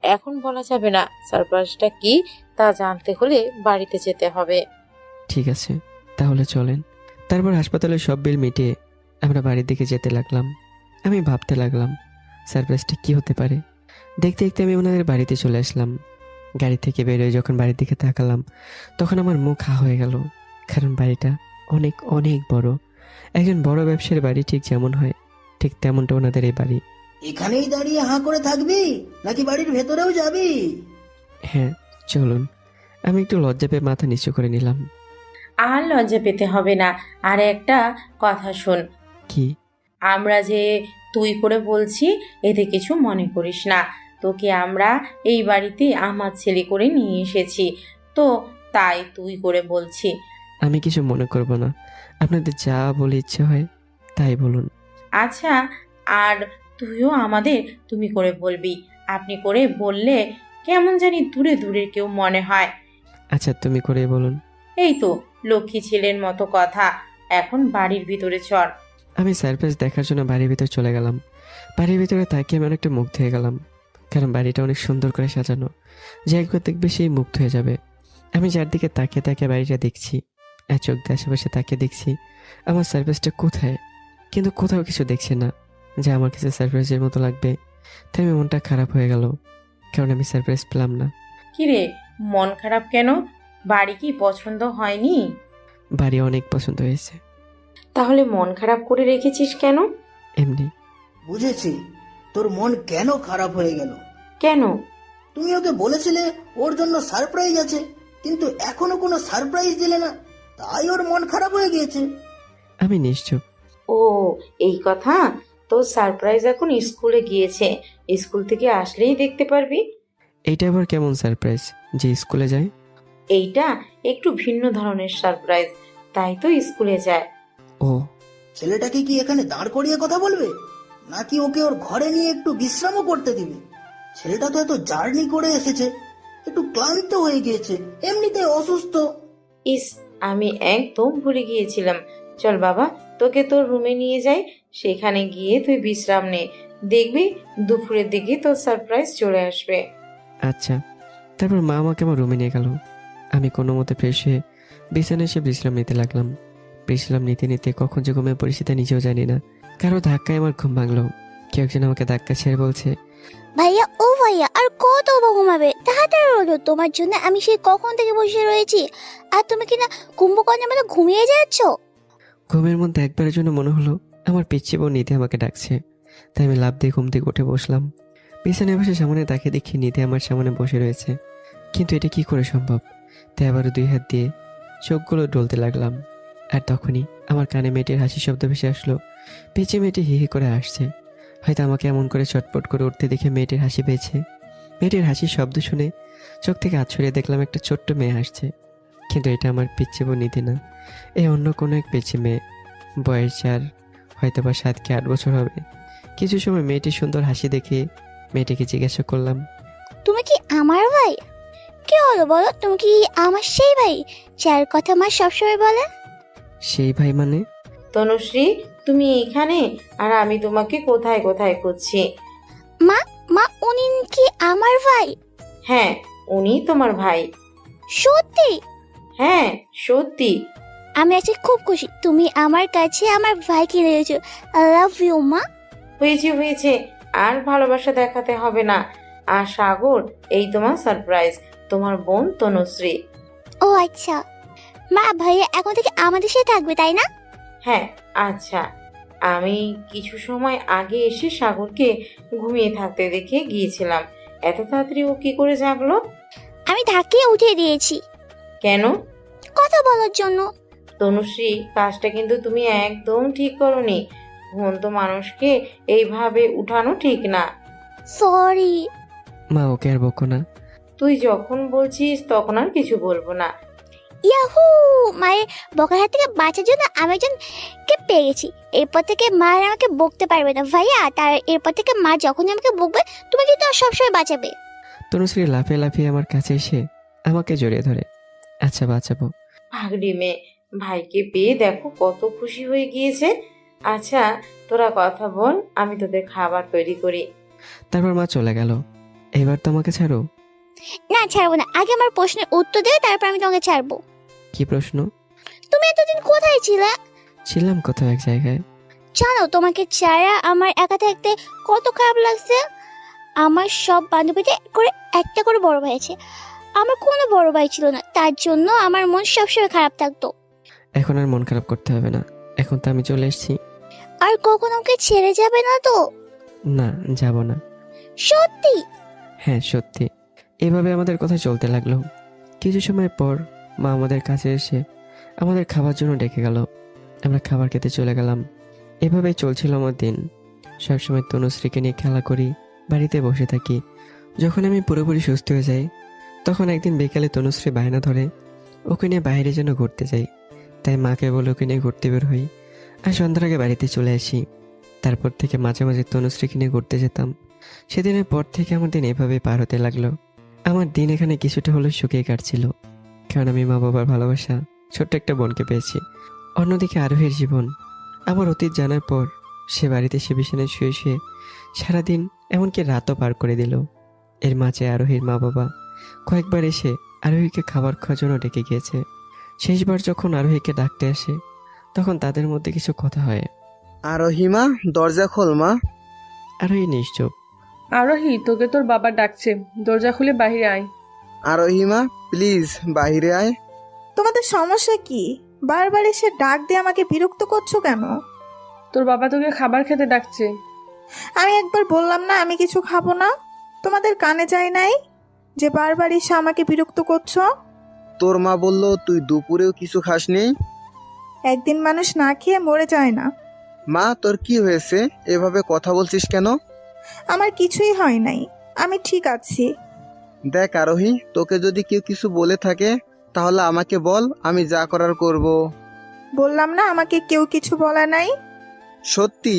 [SPEAKER 3] এখন বলা যাবে না। সারপ্রাইজটা কি তা জানতে হলে বাড়িতে যেতে হবে।
[SPEAKER 1] ঠিক আছে, তাহলে চলেন। তারপর হাসপাতালের সব বিল মিটিয়ে আমরা বাড়ির দিকে যেতে লাগলাম। আমি ভাবতে লাগলাম সারপ্রাইজটা কি হতে পারে। দেখতে দেখতে আমি ওনাদের বাড়িতে চলে আসলাম। গাড়ি থেকে বেরোয় যখন বাড়ির দিকে তাকালাম তখন আমার মুখ হা হয়ে গেল, কারণ বাড়িটা অনেক অনেক বড়। একজন বড় ব্যবসায়ীর বাড়ি ঠিক যেমন হয় ঠিক তেমনটা ওনাদের এই বাড়ি।
[SPEAKER 6] এখানেই দাঁড়িয়ে হাঁ করে থাকবি নাকি বাড়ির ভেতরেও যাবি?
[SPEAKER 1] হ্যাঁ, চলুন। আমি একটু লজ্জা পেয়ে মাথা নিচু করে নিলাম।
[SPEAKER 3] আর লজ্জা পেতে হবে না। আর একটা কথা শোন,
[SPEAKER 1] কি?
[SPEAKER 3] আমরা যে তুই করে বলছি এতে কিছু মনে করিস না। তোকে আমরা এই বাড়িতে আমার ছেলে করে নিয়ে এসেছি, তো তাই তুই করে বলছি।
[SPEAKER 1] আমি কিছু মনে করব না, আপনাদের যা বলে ইচ্ছে হয় তাই বলুন।
[SPEAKER 3] আচ্ছা, আর তুইও আমাদের তুমি করে বলবি। আপনি করে বললে কেমন জানি দূরে দূরে কেউ মনে হয়।
[SPEAKER 1] আচ্ছা, তুমি করে বলুন।
[SPEAKER 3] এই তো লক্ষ্মী ছেলের মতো কথা। এখন বাড়ির ভিতরে চল।
[SPEAKER 1] আমি সারপ্রাইজ দেখার জন্য বাড়ির ভিতর চলে গেলাম। বাড়ির ভিতরে তাকিয়ে আমি অনেকটা মুগ্ধ হয়ে গেলাম, কারণ বাড়িটা অনেক সুন্দর করে সাজানো, যে একবার দেখবে সেই মুগ্ধ হয়ে যাবে। আমি যার দিকে তাকিয়ে তাকিয়ে বাড়িটা দেখছি, এক চোখ দিয়ে আশেপাশে তাকিয়ে দেখছি আমার সারপ্রাইজটা কোথায়, কিন্তু কোথাও কিছু দেখছি না যা আমার কাছে সারপ্রাইজের মতো লাগবে। তাই আমি মনটা খারাপ হয়ে গেল, কারণ আমি সারপ্রাইজ পেলাম না।
[SPEAKER 3] কিরে, মন খারাপ কেন? বাড়ি কি পছন্দ হয়নি?
[SPEAKER 1] বাড়ি অনেক পছন্দ হয়েছে।
[SPEAKER 3] তাহলে মন খারাপ করে রেখেছিস কেন?
[SPEAKER 1] এমনি।
[SPEAKER 6] বুঝেছি তোর মন কেন খারাপ হয়ে গেল।
[SPEAKER 3] কেন?
[SPEAKER 6] তুমি ওকে বলেছিলে ওর জন্য সারপ্রাইজ আছে, কিন্তু এখনো কোনো সারপ্রাইজ দিলে না, তাই ওর মন খারাপ হয়ে গিয়েছে।
[SPEAKER 1] আমি নিশ্চুপ।
[SPEAKER 3] ও, এই কথা। তোর সারপ্রাইজ এখন স্কুলে গিয়েছে, স্কুল থেকে আসলেই দেখতে পারবি।
[SPEAKER 1] এইটা আবার কেমন সারপ্রাইজ যে স্কুলে যায়?
[SPEAKER 3] এইটা একটু ভিন্ন ধরনের সারপ্রাইজ, তাই তো স্কুলে যায়।
[SPEAKER 1] ও,
[SPEAKER 6] ছেলেটাকে কি এখানে দাঁড় করিয়ে কথা বলবে, নাকি ওকে ওর ঘরে নিয়ে একটু বিশ্রামও করতে দিবে? ছেলেটা তো এত জার্নি করে এসেছে, একটু ক্লান্ত হয়ে গিয়েছে, এমনিতে অসুস্থ।
[SPEAKER 3] ইস, আমি একদম ভুলে গিয়েছিলাম। চল বাবা, তোকে তোর রুমে নিয়ে যাই, সেখানে গিয়ে তুই বিশ্রাম নে। দেখবি দুপুরের দিকে তোর সারপ্রাইজ চলে আসবে।
[SPEAKER 1] আচ্ছা। তারপর মা আমাকে আমার রুমে নিয়ে গেল। আমি কোনো মতে ফ্রেশ হয়ে বিছানায় এসে বিশ্রাম নিতে লাগলাম। বিশ্রাম নিতে নিতে কখন যে ঘুমিয়ে পড়েছি তা নিজেও জানি না। কারো ধাক্কায় আমার ঘুম ভাঙলো। কেউ একজন আমাকে ধাক্কা ছেড়ে বলছে,
[SPEAKER 7] ভাইয়া ও ভাইয়া, আর কত ঘুমাবে? তাড়াতাড়ি হলো, তোমার জন্য আমি সেই কখন থেকে বসে রয়েছি, আর তুমি কিনা কুম্ভকর্ণের মতো ঘুমিয়ে যাচ্ছ।
[SPEAKER 1] ঘুমের মধ্যে একবারের জন্য মনে হলো আমার পিচ্ছি বোন নিধি আমাকে ডাকছে। তাই আমি লাফ দিয়ে ঘুম থেকে উঠে বসলাম। বিছানায় বসে সামনে তাকিয়ে দেখি নিধি আমার সামনে বসে রয়েছে। কিন্তু এটা কি করে সম্ভব? তাই আবারও 2 হাত দিয়ে চোখগুলো ডলতে লাগলাম। আর তখনই আমার কানে মেয়েটির হাসি শব্দ ভেসে আসলো। পিছে মেয়েটি হি হি করে আসছে। হয়তো আমাকে এমন করে চটপট করে উঠতে দেখে মেয়েটির হাসি পেয়েছে। মেয়েটির হাসির শব্দ শুনে চোখ থেকে আছড়িয়ে দেখলাম একটা ছোট্ট মেয়ে হাসছে। কিন্তু এটা আমার পিচ্ছি বোন নিধি না, এ অন্য কোনো এক পিচ্ছি মেয়ে। বয়স 4, হয়তো বা 7 কি 8 বছর হবে। কিছু সময় মেয়েটির সুন্দর হাসি দেখে মেয়েটিকে জিজ্ঞাসা করলাম,
[SPEAKER 7] তুমি কি আমার ভাই? কি হলো বলো, তুমি কি আমার সেই ভাই যার কথা মা সবসময় বলে?
[SPEAKER 1] সেই ভাই মানে?
[SPEAKER 3] তনুশ্রী, তুমি এখানে? আর আমি তোমাকে কোথায় কোথায় খুঁজছি।
[SPEAKER 7] মা, মা উনি কি আমার ভাই?
[SPEAKER 3] হ্যাঁ, উনি তোমার ভাই।
[SPEAKER 7] সত্যি?
[SPEAKER 3] হ্যাঁ, সত্যি।
[SPEAKER 7] আমি আজকে খুব খুশি তুমি আমার কাছে আমার ভাইকে নিয়েছো। আই লাভ ইউ মা।
[SPEAKER 3] হয়েছে হয়েছে, আর ভালোবাসা দেখাতে হবে না। আর সাগর, এই তোমার সারপ্রাইজ, তোমার বোন তনুশ্রী।
[SPEAKER 7] ও আচ্ছা, মা ভাইয়া এখন থেকে আমাদের সাথে থাকবে তাই না?
[SPEAKER 3] হ্যাঁ, আচ্ছা। আমি কিছু সময় আগে এসে সাগরকে ঘুমিয়ে থাকতে দেখে গিয়েছিলাম। এত তাড়াতাড়ি ও কি করে জাগলো?
[SPEAKER 7] আমি ধাক্কিয়ে উঠিয়ে দিয়েছি।
[SPEAKER 3] কেন?
[SPEAKER 7] কথা বলার জন্য।
[SPEAKER 3] তনুশ্রী, কাজটা কিন্তু তুমি একদম ঠিক করোনি। ঘুমন্ত মানুষকে এইভাবে উঠানো ঠিক না।
[SPEAKER 7] সরি।
[SPEAKER 1] মা ওকে আর বকো না।
[SPEAKER 3] তুই যখন বলছিস তখন আর কিছু বলবো না।
[SPEAKER 7] ইয়াহু, মায়ের বকার হাত থেকে বাঁচার জন্য আমি একজনকে পেয়ে গেছি। এরপর থেকে মা আর আমাকে বকতে পারবে না ভাইয়া। তার এরপর থেকে মা যখন আমাকে বকবে তুমি কিন্তু সবসময় বাঁচাবে।
[SPEAKER 1] তনুশ্রী লাফিয়ে লাফিয়ে আমার কাছে এসে আমাকে জড়িয়ে ধরে, আচ্ছা বাঁচাবো।
[SPEAKER 3] ভাগড়ি মেয়ে, ভাইকে পেয়ে দেখো কত খুশি হয়ে গিয়েছে। আচ্ছা, তোরা কথা বল, আমি তোদের খাবার তৈরি করি।
[SPEAKER 1] তারপর মা চলে গেল। এবার তো আমাকে ছাড়ো।
[SPEAKER 7] না ছাড়বো না, আগে আমার প্রশ্নের উত্তর দেবে, তারপর আমি তোমাকে ছাড়বো।
[SPEAKER 1] কি প্রশ্ন?
[SPEAKER 7] তুমি এতদিন কোথায় ছিলে?
[SPEAKER 1] ছিলাম কোথাও এক জায়গায়।
[SPEAKER 7] জানো তোমাকে ছাড়া আমার একা থাকতে কত খারাপ লাগছে। আমার সব বান্ধবীদের করে একটা করে বড় ভাই আছে, আমার কোনো বড় ভাই ছিল না, তার জন্য আমার মন সবসময় খারাপ থাকতো।
[SPEAKER 1] এখন আর মন খারাপ করতে হবে না, এখন তো আমি চলে এসেছি।
[SPEAKER 7] আর কখনো আমাকে ছেড়ে যাবে না তো?
[SPEAKER 1] না, যাব না।
[SPEAKER 7] সত্যি?
[SPEAKER 1] হ্যাঁ সত্যি। এভাবে আমাদের কথা চলতে লাগলো। কিছু সময় পর মা আমাদের কাছে এসে আমাদের খাবার জন্য ডেকে গেল। আমরা খাবার খেতে চলে গেলাম। এভাবেই চলছিল আমার দিন। সবসময় তনুশ্রীকে নিয়ে খেলা করি, বাড়িতে বসে থাকি। যখন আমি পুরোপুরি সুস্থ হয়ে যাই তখন একদিন বিকালে তনুশ্রী বায়না ধরে ওকে নিয়ে বাইরে যেন ঘুরতে যাই। তাই মাকে বলে ওকে নিয়ে ঘুরতে বের হই আর সন্ধ্যার আগে বাড়িতে চলে আসি। তারপর থেকে মাঝে মাঝে তনুশ্রীকে নিয়ে ঘুরতে যেতাম। সেদিনের পর থেকে আমার দিন এভাবেই পার হতে লাগলো। আমার দিন এখানে কিছুটা হলেও শুকিয়ে কাটছিল, কারণ আমি মা বাবার ভালোবাসা, ছোট্ট একটা বোনকে পেয়েছি। অন্যদিকে আরোহীর জীবন, আমার অতীত জানার পর সে বাড়িতে সে বিছানায় শুয়ে শুয়ে সারাদিন এমনকি রাতও পার করে দিল। এর মাঝে আরোহীর মা বাবা কয়েকবার এসে আরোহীকে খাবার খাওয়ার জন্য ডেকে গিয়েছে। শেষবার যখন আরোহীকে ডাকতে আসে তখন তাদের মধ্যে কিছু কথা হয়।
[SPEAKER 8] আরোহী মা, দরজা খোল মা।
[SPEAKER 1] আরোহী নিশ্চুপ।
[SPEAKER 9] আরোহী, তোকে তোর বাবা ডাকছে, দরজা খুলে বাহিরে আয়।
[SPEAKER 8] আরোহিমা প্লিজ বাইরে আয়।
[SPEAKER 9] তোমাদের সমস্যা কি? বারবার এসে ডাক দিয়ে আমাকে বিরক্ত করছো কেন?
[SPEAKER 10] তোর বাবা তোকে খাবার খেতে ডাকছে।
[SPEAKER 9] আমি একবার বললাম না আমি কিছু খাবো না? তোমাদের কানে যায় নাই যে বারবার এসে আমাকে বিরক্ত করছো?
[SPEAKER 8] তোর মা বলল তুই দুপুরেও কিছু খাসনি।
[SPEAKER 9] একদিন মানুষ না খেয়ে মরে যায় না।
[SPEAKER 8] মা তোর কি হয়েছে, এভাবে কথা বলছিস কেন?
[SPEAKER 9] আমার কিছুই হয় নাই, আমি ঠিক আছি।
[SPEAKER 8] দেখ আরোহী, তোকে যদি কেউ কিছু বলে থাকে তাহলে আমাকে বল, আমি যা করার করব।
[SPEAKER 9] বললাম না আমাকে কেউ কিছু বলে নাই।
[SPEAKER 8] সত্যি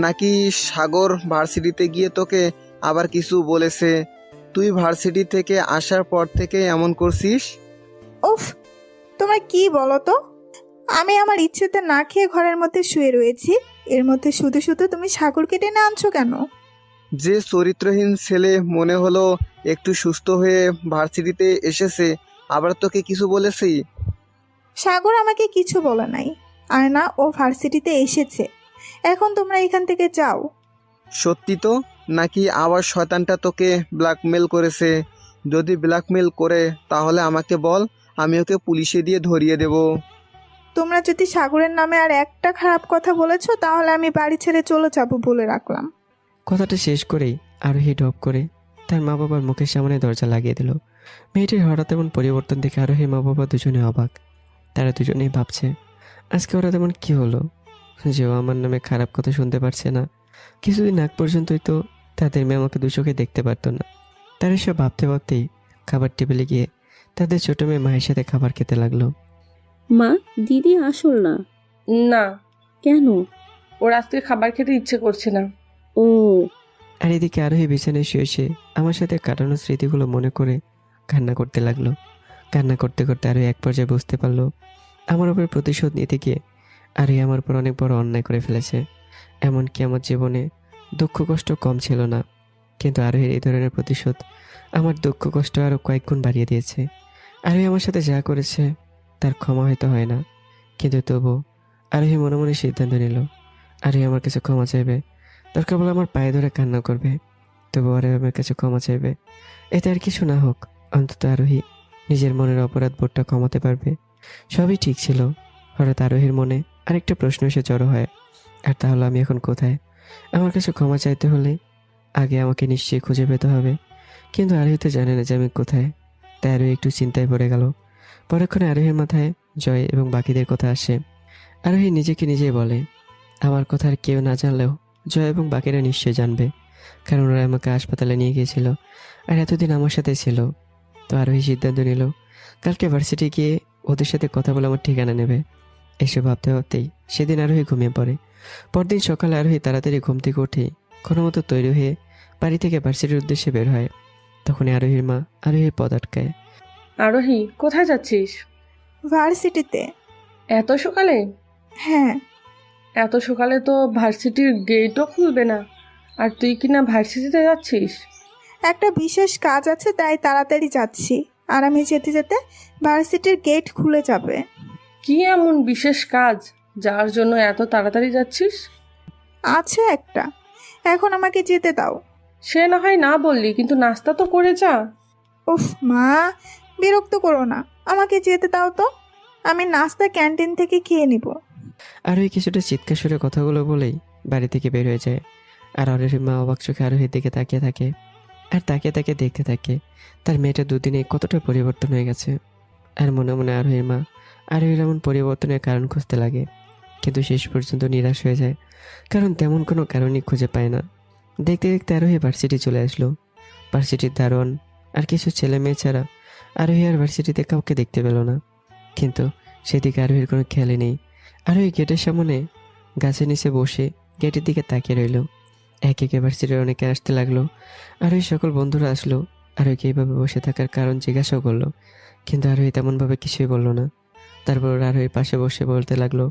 [SPEAKER 8] নাকি সাগর ভার্সিটিতে গিয়ে তোকে আবার কিছু বলেছে? তুই ভার্সিটি থেকে আসার পর থেকে এমন করছিস?
[SPEAKER 9] উফ, তোমরা কি বলো তো? আমি আমার ইচ্ছেতে না খেয়ে ঘরের মধ্যে শুয়ে রয়েছি, এর মধ্যে শুধু শুধু তুমি সাগরকে টেনে আনছো কেন?
[SPEAKER 8] যে চরিত্রহীন ছেলে মনে হলো একটু সুস্থ হয়ে ভার্সিটিতে এসেছে, আবার তোকে কিছু বলেছি?
[SPEAKER 9] সাগর আমাকে কিছু বলে নাই, আর না ও ভার্সিটিতে এসেছে। এখন তোমরা এখান থেকে যাও।
[SPEAKER 8] সত্যি তো, নাকি আবার শয়তানটা তোকে ব্ল্যাকমেল করেছে? যদি ব্ল্যাকমেল করে তাহলে আমাকে বল, আমি ওকে পুলিশে দিয়ে ধরিয়ে দেব।
[SPEAKER 9] তোমরা যদি সাগরের নামে আর একটা খারাপ কথা বলেছো তাহলে আমি বাড়ি ছেড়ে চলে যাব বলে রাখলাম।
[SPEAKER 1] কথাটা শেষ করেই আরোহী ডপ করে তার মা বাবার মুখের সামনে দরজা লাগিয়ে দিল। মেয়েটির হঠাৎ এমন পরিবর্তন দেখে আরোহীর মা বাবা দুজনে অবাক। তারা দুজনেই ভাবছে আজকে ওরা তেমন কি হলো যে ও আমার নামে খারাপ কথা শুনতে পারছে না। কিছুদিন আগ পর্যন্তই তো তাদের মেয়ে আমাকে দু চোখে দেখতে পারতো না। তারা এসব ভাবতে ভাবতেই খাবার টেবিলে গিয়ে তাদের ছোট মেয়ে মায়ের সাথে খাবার খেতে লাগলো।
[SPEAKER 11] মা, দিদি আসল না।
[SPEAKER 10] না।
[SPEAKER 11] কেন?
[SPEAKER 10] ওর আজকে খাবার খেতে ইচ্ছে করছে না।
[SPEAKER 11] ও।
[SPEAKER 1] আর এদিকে আরোহী বিছানায় শুয়ে আমার সাথে কাটানো স্মৃতিগুলো মনে করে কান্না করতে লাগলো। কান্না করতে করতে আরোহী এক পর্যায়ে বুঝতে পারলো আমার উপর প্রতিশোধ নিতে গিয়ে আরোহী আমার উপর অনেক বড় অন্যায় করে ফেলেছে। এমনকি আমার জীবনে দুঃখ কষ্ট কম ছিল না, কিন্তু আরোহীর এই ধরনের প্রতিশোধ আমার দুঃখ কষ্ট আরও কয়েক গুণ বাড়িয়ে দিয়েছে। আরোহী আমার সাথে যা করেছে তার ক্ষমা হয়তো হয় না, কিন্তু তবু আরোহী মনে মনে সিদ্ধান্ত নিল আরোহী আমার কাছে ক্ষমা চাইবে। দরকার বলে আমার পায়ে ধরে কান্না করবে, তবু আরোহী আমার কাছে ক্ষমা চাইবে। এতে আর কিছু না হোক, অন্তত আরোহী নিজের মনের অপরাধ বোধটা কমাতে পারবে। সবই ঠিক ছিল। হঠাৎ আরোহীর মনে আরেকটা প্রশ্ন এসে জড়ো হয়, আর তা হলো আমি এখন কোথায়? আমার কাছে ক্ষমা চাইতে হলে আগে আমাকে নিশ্চয়ই খুঁজে পেতে হবে, কিন্তু আরোহী তো জানে না যে আমি কোথায়। তাই আরোহী একটু চিন্তায় পড়ে গেল। পরক্ষণে আরোহীর মাথায় জয় এবং বাকিদের কথা আসে। আরোহী নিজেকে নিজেই বলে আমার কথা আর কেউ না জানলেও জয় এবং বাকিরা নিশ্চয়ই জানবে, কারণ ওরা আমাকে হাসপাতালে নিয়ে গিয়েছিল আর এতদিন আমার সাথে ছিল। তো আরোহী সিদ্ধান্ত নিল কালকে ভার্সিটি গিয়ে ওদের সাথে কথা বলে আমার ঠিকানা নেবে। এসব ভাবতে ভাবতেই সেদিন আরোহী ঘুমিয়ে পড়ে। পরদিন সকালে আরোহী তাড়াতাড়ি ঘুম থেকে উঠে কোনো মতো তৈরি হয়ে বাড়ি থেকে ভার্সিটির উদ্দেশ্যে বের হয়। তখনই আরোহীর মা আরোহীর পদ আটকায়।
[SPEAKER 10] আরোহী, কোথায় যাচ্ছিস?
[SPEAKER 9] ভার্সিটিতে।
[SPEAKER 10] এত সকালে?
[SPEAKER 9] হ্যাঁ।
[SPEAKER 10] এত সকালে তো ভার্সিটির গেটও খুলবে না, আর তুই কিনা ভার্সিটিতে যাচ্ছিস?
[SPEAKER 9] একটা বিশেষ কাজ আছে তাই তাড়াতাড়ি যাচ্ছি, আর আমি যেতে যেতে ভার্সিটির গেট খুলে যাবে।
[SPEAKER 10] কি এমন বিশেষ কাজ যার জন্য এত তাড়াতাড়ি যাচ্ছিস?
[SPEAKER 9] আছে একটা, এখন আমাকে যেতে দাও।
[SPEAKER 10] সে না হয় না বললি, কিন্তু নাস্তা তো করে যা।
[SPEAKER 9] উফ মা, বিরক্ত করো না, আমাকে যেতে দাও তো, আমি নাস্তা ক্যান্টিন থেকে খেয়ে নিব।
[SPEAKER 1] আরোহী কিছুটা চিৎকার সুরে কথাগুলো বলেই বাড়ি থেকে বের হয়ে যায়। আর আরোহীর মা অবাক চোখে আরোহীর দিকে তাকিয়ে থাকে, আর তাকিয়ে তাকিয়ে দেখতে থাকে তার মেয়েটা দুদিনে কতটা পরিবর্তন হয়ে গেছে। আর মনে মনে আরোহীর মা আরোহীর এমন পরিবর্তনের কারণ খুঁজতে লাগে, কিন্তু শেষ পর্যন্ত নিরাশ হয়ে যায়, কারণ তেমন কোনো কারণই খুঁজে পায় না। দেখতে দেখতে আরোহী ভার্সিটি চলে আসলো। ভার্সিটির দারোয়ান আর কিছু ছেলে মেয়ে ছাড়া আরোহী আর ভার্সিটিতে কাউকে দেখতে পেল না, কিন্তু সেদিকে আরোহীর কোনো খেয়ালই নেই। আরোহী গেটের সামনে গাছের নিচে বসে গেটের দিকে তাকিয়ে রইল। এক একে ভার্সিটির অনেকে আসতে লাগলো। আরোহী সকল বন্ধুরা আসলো আরোহীকে এইভাবে বসে থাকার কারণ জিজ্ঞাসাও করলো, কিন্তু আরোহী তেমনভাবে কিছুই বললো না। তারপর ওরা আরোহীর পাশে বসে বলতে লাগলো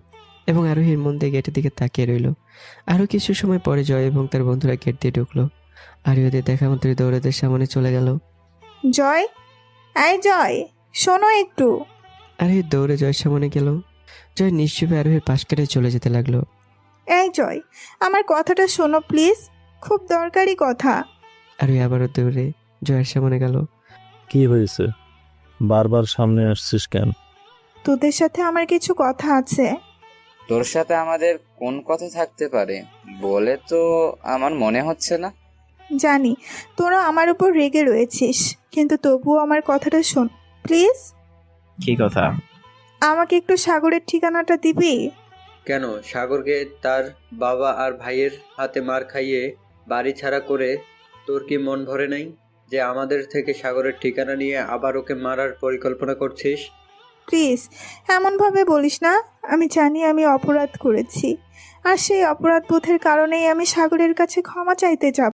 [SPEAKER 1] এবং আরোহীর মন দিয়ে গেটের দিকে তাকিয়ে রইল। আরও কিছু সময় পরে জয় এবং তার বন্ধুরা গেট দিয়ে ঢুকলো। আরোহী ওদের দেখা মাত্রই দৌড়াদের সামনে চলে গেল।
[SPEAKER 9] জয়, এই জয়, শোনো একটু।
[SPEAKER 1] আরোহী দৌড়ে জয়ের সামনে গেল। জয় নিশ্চুপে আরোহীর পাশ কেটে চলে যেতে লাগলো।
[SPEAKER 9] এই জয়, আমার কথাটা শোনো প্লিজ, খুব দরকারি কথা।
[SPEAKER 1] আরোহী আবারও দৌড়ে জয়ের সামনে গেল।
[SPEAKER 12] কি হয়েছে? বারবার সামনে আসছিস কেন?
[SPEAKER 9] তোদের সাথে আমার কিছু কথা আছে।
[SPEAKER 13] তোর সাথে আমাদের কোন কথা থাকতে পারে বলে তো আমার মনে হচ্ছে না।
[SPEAKER 9] জানি তোরা আমার উপর রেগে রয়েছিস, কিন্তু তবুও আমার কথাটা শোন প্লিজ।
[SPEAKER 14] কি কথা?
[SPEAKER 9] আমাকে একটু সাগরের ঠিকানাটা দিবি?
[SPEAKER 15] কেন, সাগরকে তার বাবা আর ভাইয়ের হাতে মার খাইয়ে বাড়ি ছাড়া করে তোর কি মন ভরে নাই যে আমাদের থেকে সাগরের ঠিকানা নিয়ে আবার ওকে মারার পরিকল্পনা করছিস?
[SPEAKER 9] প্লিজ এমনভাবে বলিস না। আমি জানি আমি অপরাধ করেছি, আর সেই অপরাধ বোধের কারণেই আমি সাগরের কাছে ক্ষমা চাইতে যাব।